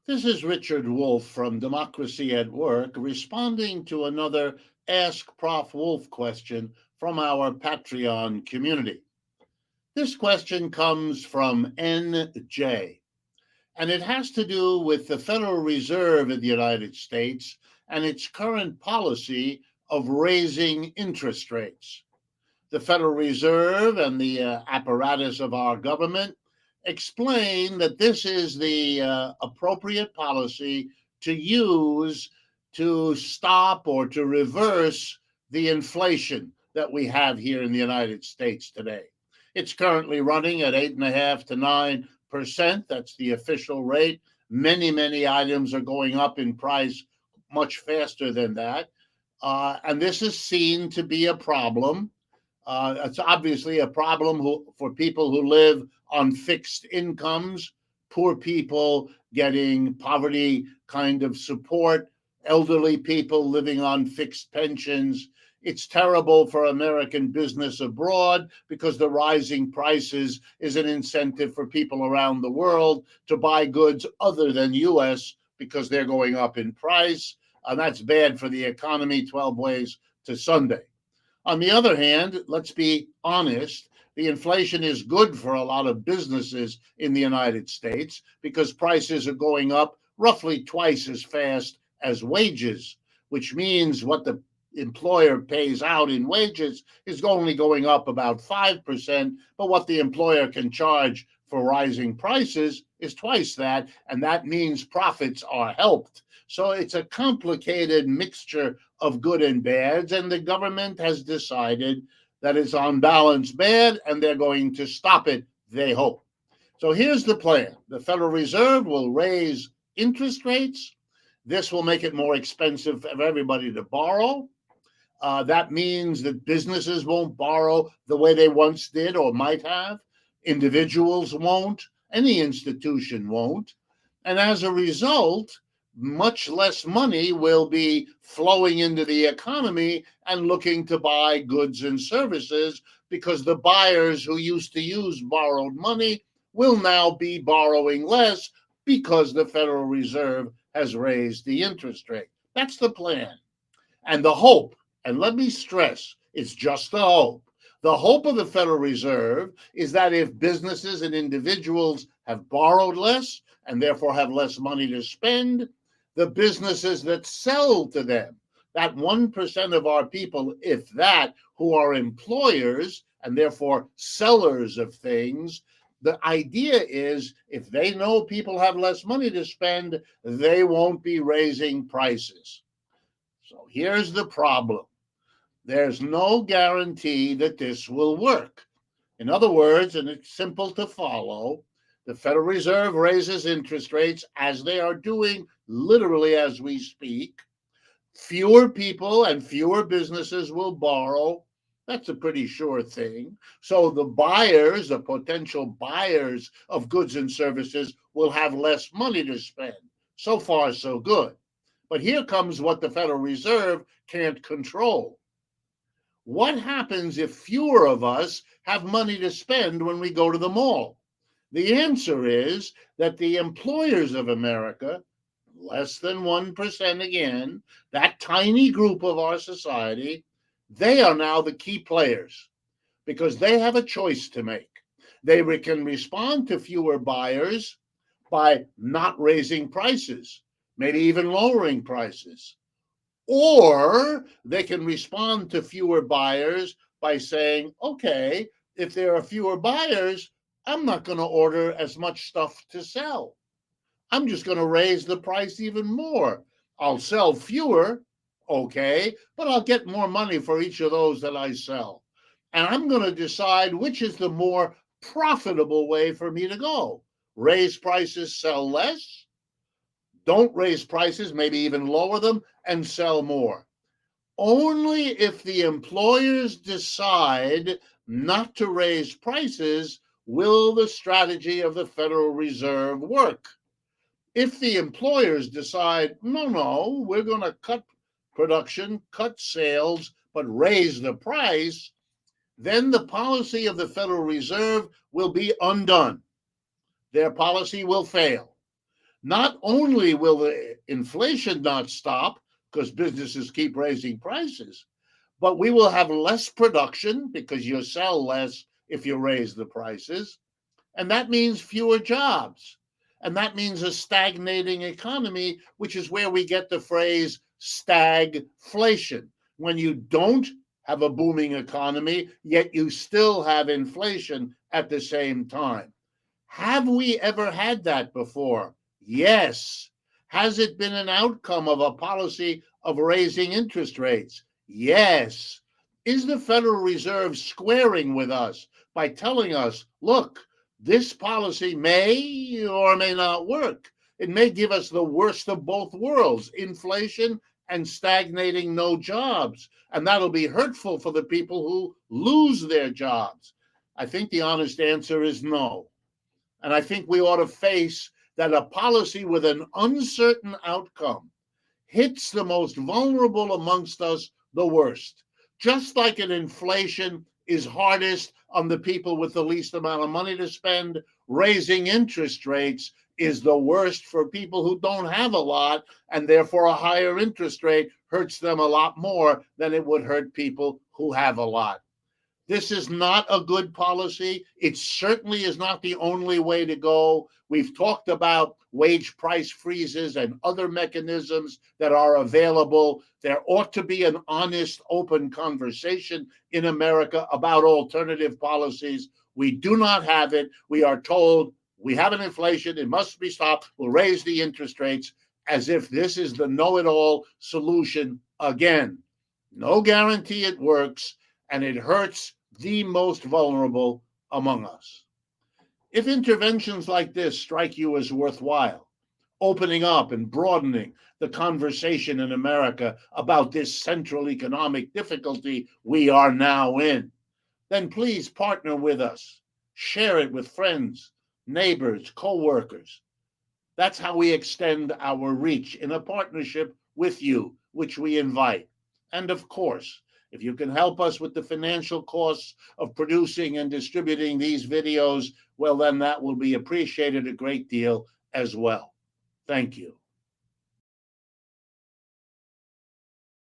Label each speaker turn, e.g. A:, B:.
A: This is Richard Wolff from Democracy at Work, responding to another Ask Prof Wolff question from our Patreon community. This question comes from NJ, and it has to do with the Federal Reserve in the United States and its current policy of raising interest rates. The Federal Reserve and the apparatus of our government explain that this is the appropriate policy to use to stop or to reverse the inflation that we have here in the United States today. It's currently running at 8.5 to 9%. That's the official rate. Many items are going up in price much faster than that. And this is seen to be a problem. It's obviously a problem for people who live on fixed incomes, poor people getting poverty kind of support, elderly people living on fixed pensions. It's terrible for American business abroad because the rising prices is an incentive for people around the world to buy goods other than US because they're going up in price. And that's bad for the economy 12 ways to Sunday. On the other hand, let's be honest, the inflation is good for a lot of businesses in the United States because prices are going up roughly twice as fast as wages, which means what the employer pays out in wages is only going up about 5%, but what the employer can charge for rising prices is twice that, and that means profits are helped. So it's a complicated mixture of good and bads, and the government has decided that it's on balance bad, and they're going to stop it, they hope. So here's the plan. The Federal Reserve will raise interest rates. This will make it more expensive for everybody to borrow. That means that businesses won't borrow the way they once did or might have. Individuals won't. Any institution won't. And as a result, much less money will be flowing into the economy and looking to buy goods and services because the buyers who used to use borrowed money will now be borrowing less because the Federal Reserve has raised the interest rate. That's the plan. And the hope, and let me stress, it's just the hope. The hope of the Federal Reserve is that if businesses and individuals have borrowed less and therefore have less money to spend, the businesses that sell to them, that 1% of our people, if that, who are employers and therefore sellers of things, the idea is if they know people have less money to spend, they won't be raising prices. So here's the problem. There's no guarantee that this will work. In other words, and it's simple to follow, the Federal Reserve raises interest rates as they are doing literally as we speak. Fewer people and fewer businesses will borrow. That's a pretty sure thing. So the buyers, the potential buyers of goods and services, will have less money to spend. So far, so good. But here comes what the Federal Reserve can't control. What happens if fewer of us have money to spend when we go to the mall? The answer is that the employers of America, less than 1% again, that tiny group of our society, they are now the key players because they have a choice to make. They can respond to fewer buyers by not raising prices, maybe even lowering prices. Or they can respond to fewer buyers by saying, okay, if there are fewer buyers, I'm not going to order as much stuff to sell. I'm just going to raise the price even more. I'll sell fewer, okay, but I'll get more money for each of those that I sell. And I'm going to decide which is the more profitable way for me to go. Raise prices, sell less. Don't raise prices, maybe even lower them and sell more. Only if the employers decide not to raise prices will the strategy of the Federal Reserve work. If the employers decide, no, we're going to cut production, cut sales, but raise the price, then the policy of the Federal Reserve will be undone. Their policy will fail. Not only will the inflation not stop because businesses keep raising prices, but we will have less production because you sell less if you raise the prices. And that means fewer jobs. And that means a stagnating economy, which is where we get the phrase stagflation. When you don't have a booming economy, yet you still have inflation at the same time. Have we ever had that before? Yes. Has it been an outcome of a policy of raising interest rates? Yes. Is the Federal Reserve squaring with us by telling us, look, this policy may or may not work? It may give us the worst of both worlds, inflation and stagnating no jobs. And that'll be hurtful for the people who lose their jobs. I think the honest answer is no. And I think we ought to face that a policy with an uncertain outcome hits the most vulnerable amongst us the worst. Just like an inflation is hardest on the people with the least amount of money to spend, raising interest rates is the worst for people who don't have a lot, and therefore a higher interest rate hurts them a lot more than it would hurt people who have a lot. This is not a good policy. It certainly is not the only way to go. We've talked about wage price freezes and other mechanisms that are available. There ought to be an honest, open conversation in America about alternative policies. We do not have it. We are told we have an inflation, it must be stopped, we'll raise the interest rates, as if this is the know-it-all solution again. No guarantee it works, and it hurts the most vulnerable among us. If interventions like this strike you as worthwhile, opening up and broadening the conversation in America about this central economic difficulty we are now in, then please partner with us. Share it with friends, neighbors, co-workers. That's how we extend our reach in a partnership with you, which we invite. And of course, if you can help us with the financial costs of producing and distributing these videos, well, then that will be appreciated a great deal as well. Thank you.